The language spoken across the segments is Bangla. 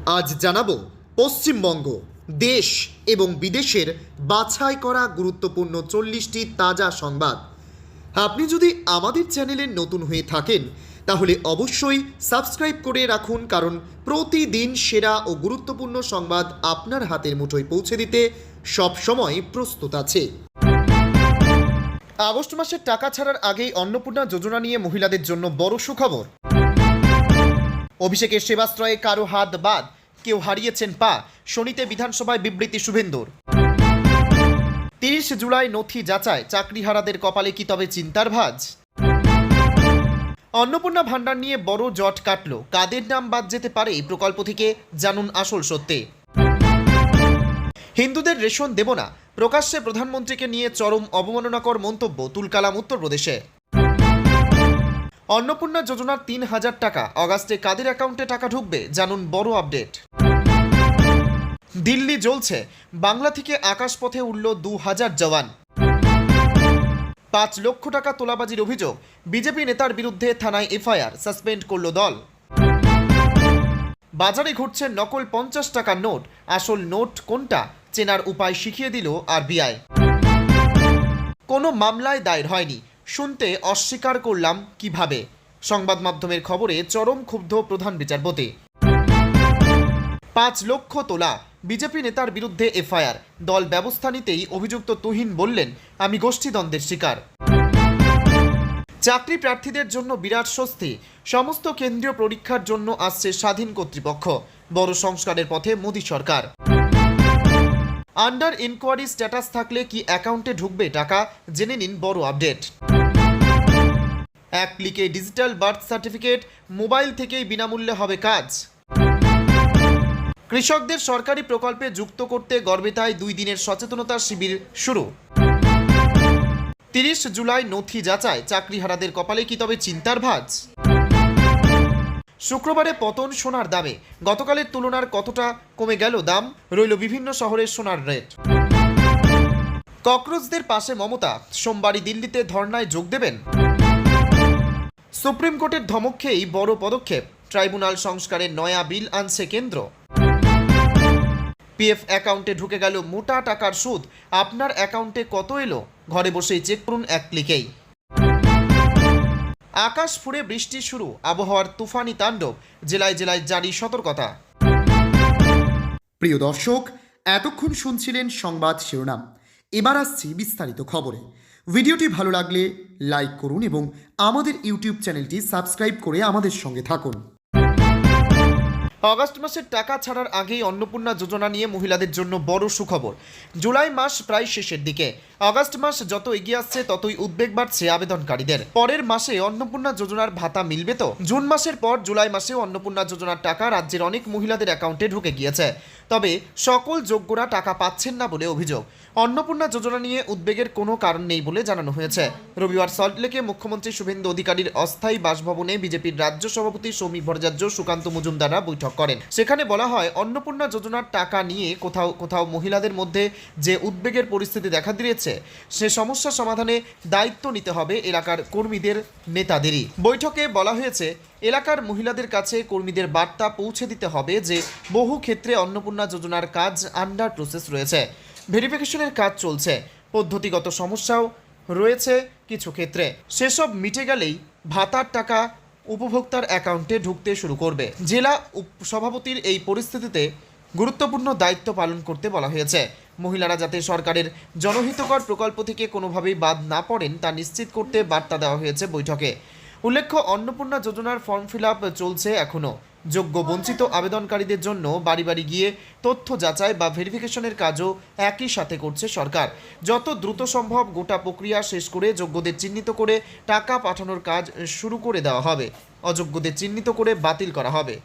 আজ জানাবো পশ্চিমবঙ্গ দেশ এবং বিদেশের বাছাই করা গুরুত্বপূর্ণ 40টি তাজা সংবাদ। আপনি যদি আমাদের চ্যানেলে নতুন হয়ে থাকেন তাহলে অবশ্যই সাবস্ক্রাইব করে রাখুন, কারণ প্রতিদিন সেরা ও গুরুত্বপূর্ণ সংবাদ আপনার হাতের মুঠোয় পৌঁছে দিতে সব সময় প্রস্তুত আছে। আগস্ট মাসের টাকা ছাড়ার আগেই অন্নপূর্ণা যোজনা নিয়ে মহিলাদের জন্য বড় সুখবর। অভিষেকের সেবাশ্রয়ে কারো হাত বাদ, কেউ হারিয়েছেন পা, শনিতে বিধানসভায় বিবৃতি শুভেন্দুর। 30 জুলাই নথি যাচাই, চাকরিহারাদের কপালে কি তবে চিন্তার ভাঁজ? অন্নপূর্ণা ভাণ্ডার নিয়ে বড় জট কাটল, কাদের নাম বাদ যেতে পারে এই প্রকল্প থেকে, জানুন আসল সত্যি। হিন্দুদের রেশন দেব না, প্রকাশ্যে প্রধানমন্ত্রীকে নিয়ে চরম অবমাননাকর মন্তব্য তুলকালাম উত্তরপ্রদেশে। অন্নপূর্ণা যোজনার 3000 টাকা, অগাস্টে কাদের অ্যাকাউন্টে টাকা ঢুকবে, জানুন বড় আপডেট। দিল্লি জ্বলছে, বাংলা থেকে আকাশপথে উড়ল 2000 জওয়ান। 5 লক্ষ টাকা তোলাবাজির অভিযোগ, বিজেপি নেতার বিরুদ্ধে থানায় এফআইআর, সাসপেন্ড করল দল। বাজারে ঘুরছে নকল 50 টাকার নোট, আসল নোট কোনটা চেনার উপায় শিখিয়ে দিল আরবিআই। কোনো মামলায় দায়ের হয়নি, শুনতে অস্বীকার করলাম কিভাবে, সংবাদ মাধ্যমের খবরে চরম ক্ষুব্ধ প্রধান বিচারপতি। 5 লক্ষ তোলা, বিজেপি নেতার বিরুদ্ধে এফআইআর, দল ব্যবস্থা নিতেই অভিযুক্ত তুহিন বললেন, আমি গোষ্ঠীদ্বন্দ্বের শিকার। চাকরি প্রার্থীদের জন্য বিরাট স্বস্তি, সমস্ত কেন্দ্রীয় পরীক্ষার জন্য আসছে স্বাধীন কর্তৃপক্ষ, বড় সংস্কারের পথে মোদী সরকার। আন্ডার ইনকোয়ারি স্ট্যাটাস থাকলে কি অ্যাকাউন্টে ঢুকবে টাকা, জেনে নিন বড় আপডেট। এক ক্লিকে ডিজিটাল বার্থ সার্টিফিকেট, মোবাইল থেকেই বিনামূল্যে হবে কাজ। কৃষকদের সরকারি প্রকল্পে যুক্ত করতে গর্বেতায় 2 দিনের সচেতনতা শিবির শুরু। 30 জুলাই নথি যাচাই, চাকরিহারাদের কপালে কি তবে চিন্তার ভাঁজ? শুক্রবারে পতন সোনার দামে, গতকালের তুলনার কতটা কমে গেল দাম, রইল বিভিন্ন শহরের সোনার রেট। ককরোচদের পাশে মমতা, সোমবারই দিল্লিতে ধর্নায় যোগ দেবেন। সুপ্রিম কোর্টের ধমক খেয়েই বড় পদক্ষেপ, ট্রাইব্যুনাল সংস্কারের নয়া বিল আনছে কেন্দ্র। পিএফ অ্যাকাউন্টে ঢুকে গেল মোটা টাকার সুদ, আপনার অ্যাকাউন্টে কত এলো ঘরে বসেই চেক করুন এক ক্লিকেই। আকাশ ফুঁড়ে বৃষ্টি শুরু, আবহাওয়ার তুফানি তাণ্ডব, জেলায় জেলায় জারি সতর্কতা। প্রিয় দর্শক, এতক্ষণ শুনছিলেন সংবাদ শিরোনাম, এবার আসছি বিস্তারিত খবরে। ভিডিওটি ভালো লাগলে লাইক করুন এবং আমাদের ইউটিউব চ্যানেলটি সাবস্ক্রাইব করে আমাদের সঙ্গে থাকুন। অগাস্ট মাসের টাকা ছাড়ার আগেই অন্নপূর্ণা যোজনা নিয়ে মহিলাদের জন্য বড় সুখবর। জুলাই মাস প্রায় শেষের দিকে, অগাস্ট মাস যত এগিয়ে আসছে ততই উদ্বেগ বাড়ছে আবেদনকারীদের। পরের মাসে অন্নপূর্ণা যোজনার ভাতা মিলবে তো? জুন মাসের পর জুলাই মাসে অন্নপূর্ণা যোজনার টাকা রাজ্যের অনেক মহিলাদের অ্যাকাউন্টে ঢুকে গিয়েছে, তবে সকল যোগ্যরা টাকা পাচ্ছেন না বলে অভিযোগ। অন্নপূর্ণা যোজনা নিয়ে উদ্বেগের কোনো কারণ নেই বলে জানানো হয়েছে। রবিবার সল্টলেকে মুখ্যমন্ত্রী শুভেন্দু অধিকারীর অস্থায়ী বাসভবনে বিজেপির রাজ্য সভাপতি সৌমিক ভট্টাচার্য, সুকান্ত মজুমদাররা বৈঠক করেন। সেখানে বলা হয়, অন্নপূর্ণা যোজনার টাকা নিয়ে কোথাও কোথাও মহিলাদের মধ্যে যে উদ্বেগের পরিস্থিতি দেখা দিয়েছে, সে সমস্যা সমাধানে দায়িত্ব নিতে হবে এলাকার কর্মীদের, নেতাদেরই। বৈঠকে বলা হয়েছে, এলাকার মহিলাদের কাছে কর্মীদের বার্তা পৌঁছে দিতে হবে যে বহু ক্ষেত্রে অন্নপূর্ণা যোজনার কাজ আন্ডার প্রসেস রয়েছে, ভেরিফিকেশনের কাজ চলছে, পদ্ধতিগত সমস্যাও রয়েছে কিছু ক্ষেত্রে, সেসব মিটে গেলেই ভাতার টাকা উপভোক্তার অ্যাকাউন্টে ঢুকতে শুরু করবে। জেলা সভাপতির এই পরিস্থিতিতে গুরুত্বপূর্ণ দায়িত্ব পালন করতে বলা হয়েছে। মহিলারা যাতে সরকারের জনহিতকর প্রকল্প থেকে কোনোভাবেই বাদ না পড়েন তা নিশ্চিত করতে বার্তা দেওয়া হয়েছে বৈঠকে। উল্লেখ্য, অন্নপূর্ণা যোজনার ফর্ম ফিল আপ চলছে এখনও। যোগ্য বঞ্চিত আবেদনকারীদের জন্য বাড়ি বাড়ি গিয়ে তথ্য যাচাই বা ভেরিফিকেশনের কাজও একই সাথে করছে সরকার। যত দ্রুত সম্ভব গোটা প্রক্রিয়া শেষ করে যোগ্যদের চিহ্নিত করে টাকা পাঠানোর কাজ শুরু করে দেওয়া হবে, অযোগ্যদের চিহ্নিত করে বাতিল করা হবে।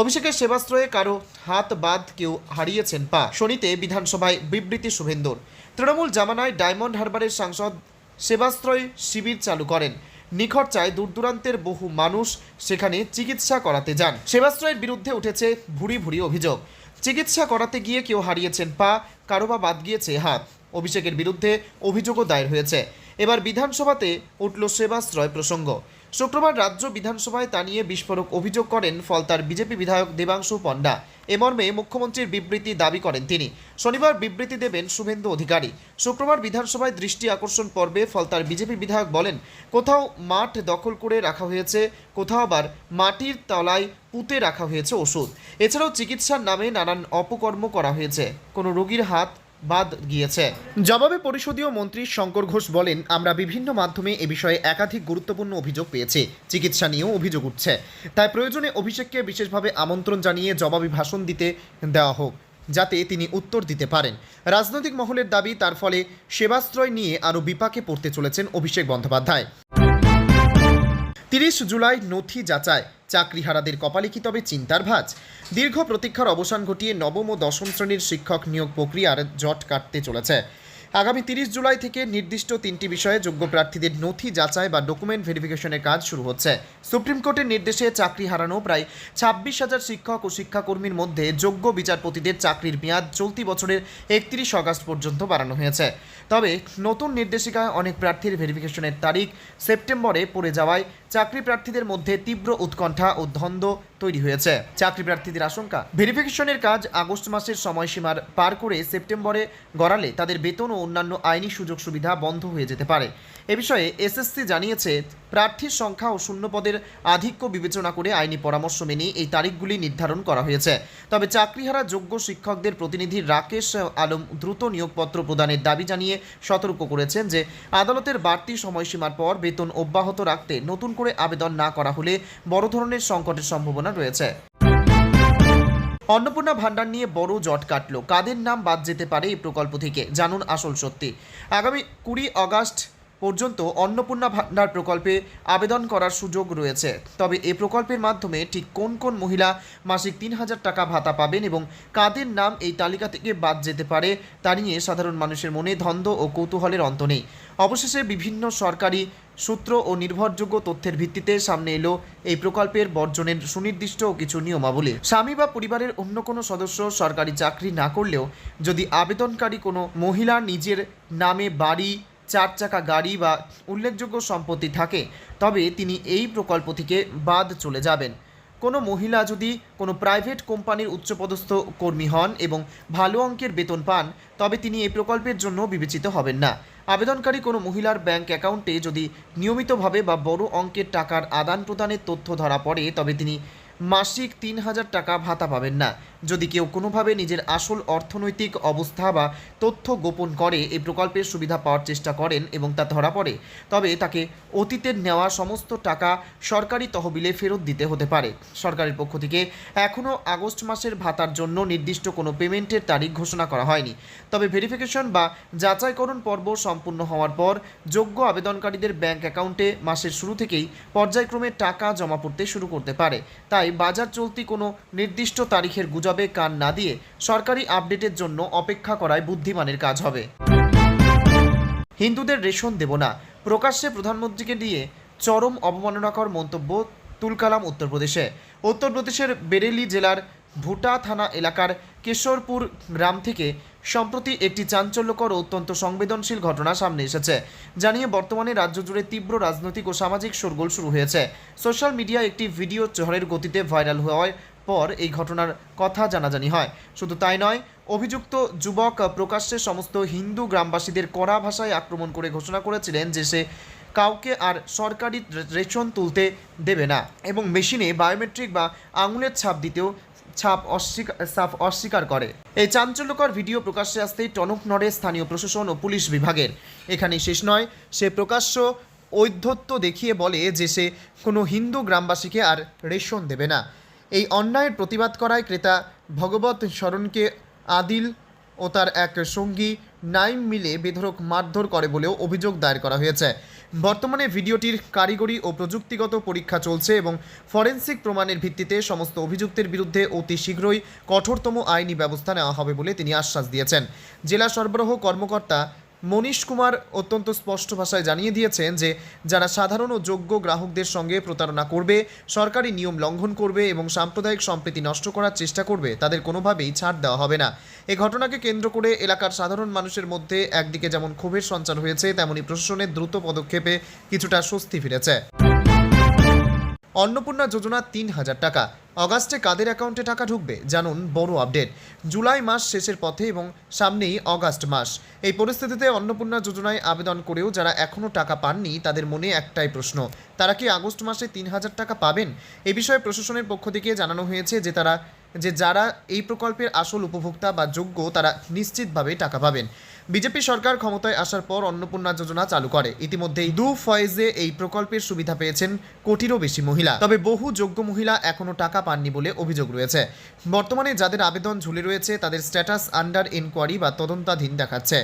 অভিষেকের সেবাশ্রয়ে কারো হাত বাদ, কেউ হারিয়েছেন পা, শনিতে বিধানসভায় বিবৃতি শুভেন্দুর। তৃণমূল জামানায় ডায়মন্ড হারবারের সাংসদ সেবাশ্রয় শিবির চালু করেন। নিখরচায় দূর দূরান্তের বহু মানুষ সেখানে চিকিৎসা করাতে যান। সেবাশ্রয়ের বিরুদ্ধে উঠেছে ভুরি ভুরি অভিযোগ। চিকিৎসা করাতে গিয়ে কেউ হারিয়েছেন পা, কারো বা বাদ গিয়েছে হাত। অভিষেকের বিরুদ্ধে অভিযোগও দায়ের হয়েছে। এবার বিধানসভাতে উঠল সেবাশ্রয় প্রসঙ্গ। শুক্রবার রাজ্য বিধানসভায় তা নিয়ে বিস্ফোরক অভিযোগ করেন ফলতার বিজেপি বিধায়ক দেবাংশু পণ্ডা। এ মর্মে মুখ্যমন্ত্রীর বিবৃতি দাবি করেন তিনি। শনিবার বিবৃতি দেবেন শুভেন্দু অধিকারী। শুক্রবার বিধানসভায় দৃষ্টি আকর্ষণ পর্বে ফলতার বিজেপি বিধায়ক বলেন, কোথাও মাঠ দখল করে রাখা হয়েছে, কোথাও আবার মাটির তলায় পুঁতে রাখা হয়েছে ওষুধ। এছাড়াও চিকিৎসার নামে নানান অপকর্ম করা হয়েছে, কোনো রোগীর হাত বাদ গিয়েছে। জবাবে পরিষদীয় মন্ত্রী শঙ্কর ঘোষ বলেন, আমরা বিভিন্ন মাধ্যমে এ বিষয়ে একাধিক গুরুত্বপূর্ণ অভিযোগ পেয়েছি। চিকিৎসা নিয়েও অভিযোগ উঠছে, তাই প্রয়োজনে অভিষেককে বিশেষভাবে আমন্ত্রণ জানিয়ে জবাবি ভাষণ দিতে দেওয়া হোক, যাতে তিনি উত্তর দিতে পারেন। রাজনৈতিক মহলের দাবি, তার ফলে সেবাশ্রয় নিয়ে আরও বিপাকে পড়তে চলেছেন অভিষেক বন্দ্যোপাধ্যায়। 30 জুলাই নথি যাচাই, চাকরিহারাদের কপালে কি তবে চিন্তার ভাঁজ? দীর্ঘ প্রতীক্ষার অবসান ঘটিয়ে নবম ও দশম শ্রেণীর শিক্ষক নিয়োগ প্রক্রিয়ার জট কাটতে চলেছে। আগামী 30 জুলাই থেকে নির্দিষ্ট 3টি বিষয়ে যোগ্য প্রার্থীদের নথি যাচাই বা ডকুমেন্ট ভেরিফিকেশনের কাজ শুরু হচ্ছে। সুপ্রিম কোর্টের নির্দেশে চাকরি হারানো প্রায় 26,000 শিক্ষক ও শিক্ষাকর্মীর মধ্যে যোগ্য বিচারপতিদের চাকরির মেয়াদ চলতি বছরের 31 আগস্ট পর্যন্ত বাড়ানো হয়েছে। তবে নতুন নির্দেশিকায় অনেক প্রার্থীর ভেরিফিকেশনের তারিখ সেপ্টেম্বরে পড়ে যাওয়ায় চাকরি প্রার্থীদের মধ্যে তীব্র উৎকণ্ঠা ও দ্বন্দ্ব তৈরি হয়েছে। চাকরি প্রার্থীদের আশঙ্কা, ভেরিফিকেশনের কাজ আগস্ট মাসের সময়সীমার পার করে সেপ্টেম্বরে গড়ালে তাদের বেতন ও অন্যান্য আইনি সুযোগ সুবিধা বন্ধ হয়ে যেতে পারে। এ বিষয়ে এসএসসি জানিয়েছে, প্রার্থীর সংখ্যা ও শূন্যপদের আধিক্য বিবেচনা করে আইনি পরামর্শ মেনে এই তারিখগুলি নির্ধারণ করা হয়েছে। তবে চাকরিহারা যোগ্য শিক্ষকদের প্রতিনিধি রাকেশ আলম দ্রুত নিয়োগপত্র প্রদানের দাবি জানিয়ে সতর্ক করেছেন যে আদালতের বাড়তি সময়সীমার পর বেতন অব্যাহত রাখতে নতুন করে আবেদন না করা হলে বড় ধরনের সংকটের সম্ভাবনা রয়েছে। অন্নপূর্ণা ভান্ডার নিয়ে বড় জট কাটল, কাদের নাম বাদ যেতে পারে এই প্রকল্প থেকে? জানুন আসল সত্যি। আগামী 20 আগস্ট পর্যন্ত অন্নপূর্ণা ভান্ডার প্রকল্পে আবেদন করার সুযোগ রয়েছে। তবে এই প্রকল্পের মাধ্যমে ঠিক কোন কোন মহিলা মাসিক 3,000 টাকা ভাতা পাবেন এবং কাদের নাম এই তালিকা থেকে বাদ যেতে পারে তা নিয়ে সাধারণ মানুষের মনে দ্বন্দ্ব ও কৌতূহলের অন্ত নেই। অবশেষে বিভিন্ন সরকারি সূত্র ও নির্ভরযোগ্য তথ্যের ভিত্তিতে সামনে এলো এই প্রকল্পের বর্জনের সুনির্দিষ্ট কিছু নিয়মাবলী। স্বামী বা পরিবারের অন্য কোনো সদস্য সরকারি চাকরি না করলেও যদি আবেদনকারী কোনো মহিলা নিজের নামে বাড়ি, 4 চাকা গাড়ি বা উল্লেখযোগ্য সম্পত্তি থাকে, তবে তিনি এই প্রকল্প থেকে বাদ চলে যাবেন। কোনো মহিলা যদি কোনো প্রাইভেট কোম্পানির উচ্চপদস্থ কর্মী হন এবং ভালো অঙ্কের বেতন পান, তবে তিনি এই প্রকল্পের জন্য বিবেচিত হবেন না। আবেদনকারী কোনো মহিলার ব্যাংক অ্যাকাউন্টে যদি নিয়মিতভাবে বা বড় অঙ্কের টাকার আদান প্রদানের তথ্য ধরা পড়ে, তবে তিনি মাসিক 3,000 টাকা ভাতা পাবেন না। যদি কেউ কোনোভাবে নিজের আসল অর্থনৈতিক অবস্থা বা তথ্য গোপন করে এই প্রকল্পের সুবিধা পাওয়ার চেষ্টা করেন এবং তা ধরা পড়ে, তবে তাকে অতীতের নেওয়া সমস্ত টাকা সরকারি তহবিলে ফেরত দিতে হতে পারে। সরকারের পক্ষ থেকে এখনও আগস্ট মাসের ভাতার জন্য নির্দিষ্ট কোনো পেমেন্টের তারিখ ঘোষণা করা হয়নি। তবে ভেরিফিকেশন বা যাচাইকরণ পর্ব সম্পূর্ণ হওয়ার পর যোগ্য আবেদনকারীদের ব্যাংক অ্যাকাউন্টে মাসের শুরু থেকেই পর্যায়ক্রমে টাকা জমা পড়তে শুরু করতে পারে। তাই বাজার চলতি কোনো নির্দিষ্ট তারিখের গুজবে কান না দিয়ে সরকারি আপডেটের জন্য অপেক্ষা করাই বুদ্ধিমানের কাজ হবে। হিন্দুদের রেশন দেব না, প্রকাশ্যে প্রধানমন্ত্রীকে দিয়ে চরম অবমাননাকর মন্তব্য তুলকালাম উত্তরপ্রদেশের বেরেলি জেলার ভুটা থানা এলাকার কেশরপুর গ্রাম থেকে সম্প্রতি একটি চাঞ্চল্যকর ও অত্যন্ত সংবেদনশীল ঘটনা সামনে এসেছে, জানিয়ে বর্তমানে রাজ্য জুড়ে তীব্র রাজনৈতিক ও সামাজিক শোরগোল শুরু হয়েছে। সোশ্যাল মিডিয়ায় একটি ভিডিও ঝড়ের গতিতে ভাইরাল হওয়ার পর এই ঘটনার কথা জানাজানি হয়। শুধু তাই নয়, অভিযুক্ত যুবক প্রকাশ্যে সমস্ত হিন্দু গ্রামবাসীদের কড়া ভাষায় আক্রমণ করে ঘোষণা করেছিলেন যে সে কাউকে আর সরকারি রেশন তুলতে দেবে না এবং মেশিনে বায়োমেট্রিক বা আঙুলের ছাপ দিতেও অস্বীকার করে। এই চাঞ্চল্যকর ভিডিও প্রকাশ্যে আসতেই টনক নড়ে স্থানীয় প্রশাসন ও পুলিশ বিভাগের। এখানেই শেষ নয়, সে প্রকাশ্য ঔদ্ধত্য দেখিয়ে বলে যে সে কোনো হিন্দু গ্রামবাসীকে আর রেশন দেবে না। এই অন্যায়ের প্রতিবাদ করায় ক্রেতা ভগবত শরণকে আদিল ও তার এক সঙ্গী নাইম মিলে বেধড়ক মারধর করে বলেও অভিযোগ দায়ের করা হয়েছে। বর্তমানে ভিডিওটির কারিগরি ও প্রযুক্তিগত পরীক্ষা চলছে এবং ফরেনসিক প্রমাণের ভিত্তিতে সমস্ত অভিযুক্তের বিরুদ্ধে অতি শীঘ্রই কঠোরতম আইনি ব্যবস্থা নেওয়া হবে বলে তিনি আশ্বাস দিয়েছেন। জেলা সরবরাহ কর্মকর্তা মনীশ কুমার অত্যন্ত স্পষ্ট ভাষায় জানিয়ে দিয়েছেন যে যারা সাধারণ ও যোগ্য গ্রাহকদের সঙ্গে প্রতারণা করবে, সরকারি নিয়ম লঙ্ঘন করবে এবং সাম্প্রদায়িক সম্প্রীতি নষ্ট করার চেষ্টা করবে, তাদের কোনোভাবেই ছাড় দেওয়া হবে না। এই ঘটনাকে কেন্দ্র করে এলাকার সাধারণ মানুষের মধ্যে একদিকে যেমন ক্ষোভের সঞ্চার হয়েছে, তেমনি প্রশাসনের দ্রুত পদক্ষেপে কিছুটা স্বস্তি ফিরেছে। অন্নপূর্ণা যোজনা ৩,০০০ টাকা। অগাস্টে কাদের অ্যাকাউন্টে টাকা ঢুকবে জানুন বড় আপডেট। জুলাই মাস শেষের পথে এবং সামনেই অগাস্ট মাস। এই পরিস্থিতিতে অন্নপূর্ণা যোজনায় আবেদন করেও যারা এখনও টাকা পাননি তাদের মনে একটাই প্রশ্ন, তারা কি আগস্ট মাসে ৩,০০০ টাকা পাবেন? এ বিষয়ে প্রশাসনের পক্ষ থেকে জানানো হয়েছে যে যারা এই প্রকল্পের আসল উপভোক্তা বা যোগ্য তারা নিশ্চিতভাবে টাকা পাবেন। বিজেপি সরকার ক্ষমতায় আসার পর অন্নপূর্ণা যোজনা চালু করে। ইতিমধ্যেই দু ফয়েজে এই প্রকল্পের সুবিধা পেয়েছেন কোটিরও বেশি মহিলা। তবে বহু যোগ্য মহিলা এখনও টাকা পাননি বলে অভিযোগ রয়েছে। বর্তমানে যাদের আবেদন ঝুলে রয়েছে তাদের স্ট্যাটাস আন্ডার এনকোয়ারি বা তদন্তাধীন দেখাচ্ছে।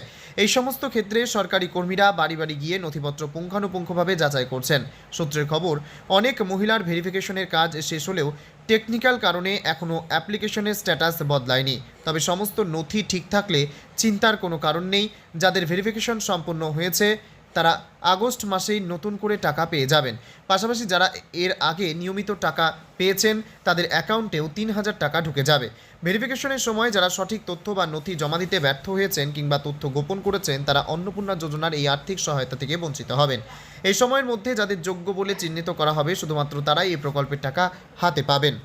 এই সমস্ত ক্ষেত্রে সরকারি কর্মীরা বাড়ি বাড়ি গিয়ে নথিপত্র পুঙ্খানুপুঙ্খভাবে যাচাই করছেন। সূত্রের খবর, অনেক মহিলার ভেরিফিকেশনের কাজ শেষ হলেও টেকনিক্যাল কারণে এখনও অ্যাপ্লিকেশনের স্ট্যাটাস বদলায়নি। তবে সমস্ত নথি ঠিক থাকলে চিন্তার কোনো কারণ নেই। যাদের ভেরিফিকেশন সম্পন্ন হয়েছে তারা আগস্ট মাসেই নতুন করে টাকা পেয়ে যাবেন। পাশাপাশি যারা এর আগে নিয়মিত টাকা পেয়েছেন তাদের অ্যাকাউন্টেও ৩,০০০ টাকা ঢুকে যাবে। ভেরিফিকেশনের সময় যারা সঠিক তথ্য বা নথি জমা দিতে ব্যর্থ হয়েছেন কিংবা তথ্য গোপন করেছেন তারা অন্নপূর্ণা যোজনার এই আর্থিক সহায়তা থেকে বঞ্চিত হবেন। এই সময়ের মধ্যে যাদের যোগ্য বলে চিহ্নিত করা হবে শুধুমাত্র তারাই এই প্রকল্পের টাকা হাতে পাবেন।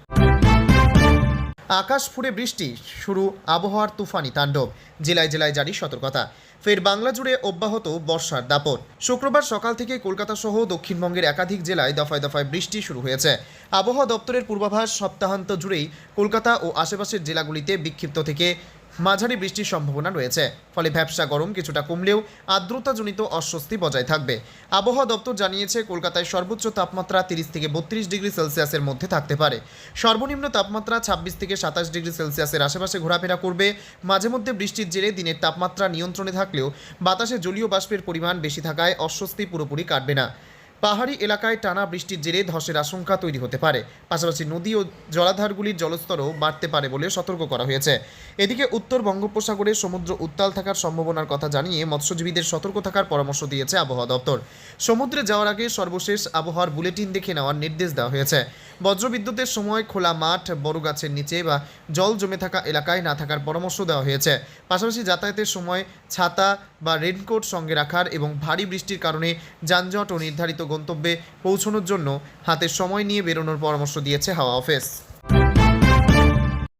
আকাশ ফুঁড়ে বৃষ্টি, শুরু আবহাওয়ার তুফানি তাণ্ডব। জেলায় জেলায় জারি সতর্কতা। ফের বাংলা জুড়ে অব্যাহত বর্ষার দাপট। শুক্রবার সকাল থেকে কলকাতা সহ দক্ষিণবঙ্গের একাধিক জেলায় দফায় দফায় বৃষ্টি শুরু হয়েছে। আবহাওয়া দপ্তরের পূর্বাভাস, সপ্তাহান্ত জুড়েই কলকাতা ও আশেপাশের জেলাগুলিতে বিক্ষিপ্ত থেকে মাঝারি বৃষ্টির সম্ভাবনা রয়েছে। ফলে ভ্যাপসা গরম কিছুটা কমলেও আর্দ্রতাজনিত অস্বস্তি বজায় থাকবে। আবহাওয়া দপ্তর জানিয়েছে কলকাতায় সর্বোচ্চ তাপমাত্রা 30 থেকে 32 ডিগ্রি সেলসিয়াসের মধ্যে থাকতে পারে। সর্বনিম্ন তাপমাত্রা 26 থেকে 27 ডিগ্রি সেলসিয়াসের আশেপাশে ঘোরাফেরা করবে। মাঝে মধ্যে বৃষ্টির জেরে দিনের তাপমাত্রা নিয়ন্ত্রণে থাকলেও বাতাসে জলীয় বাষ্পের পরিমাণ বেশি থাকায় অস্বস্তি পুরোপুরি কাটবে না। পাহাড়ি এলাকায় টানা বৃষ্টির জেরে ধসের আশঙ্কা তৈরি হতে পারে। পাশাপাশি নদী ও জলাধারগুলির জলস্তরও বাড়তে পারে বলে সতর্ক করা হয়েছে। এদিকে উত্তর বঙ্গোপসাগরে সমুদ্র উত্তাল থাকার সম্ভাবনার কথা জানিয়ে মৎস্যজীবীদের সতর্ক থাকার পরামর্শ দিয়েছে আবহাওয়া দপ্তর। সমুদ্রে যাওয়ার আগে সর্বশেষ আবহাওয়ার বুলেটিন দেখে নেওয়ার নির্দেশ দেওয়া হয়েছে। বজ্রবিদ্যুতের সময় খোলা মাঠ, বড় গাছের নিচে বা জল জমে থাকা এলাকায় না থাকার পরামর্শ দেওয়া হয়েছে। পাশাপাশি যাতায়াতের সময় ছাতা বা রেনকোট সঙ্গে রাখার এবং ভারী বৃষ্টির কারণে যানজট ও নির্ধারিত গন্তব্যে পৌঁছানোর জন্য হাতে সময় নিয়ে বেরোনোর পরামর্শ দিয়েছে হাওয়া অফিস।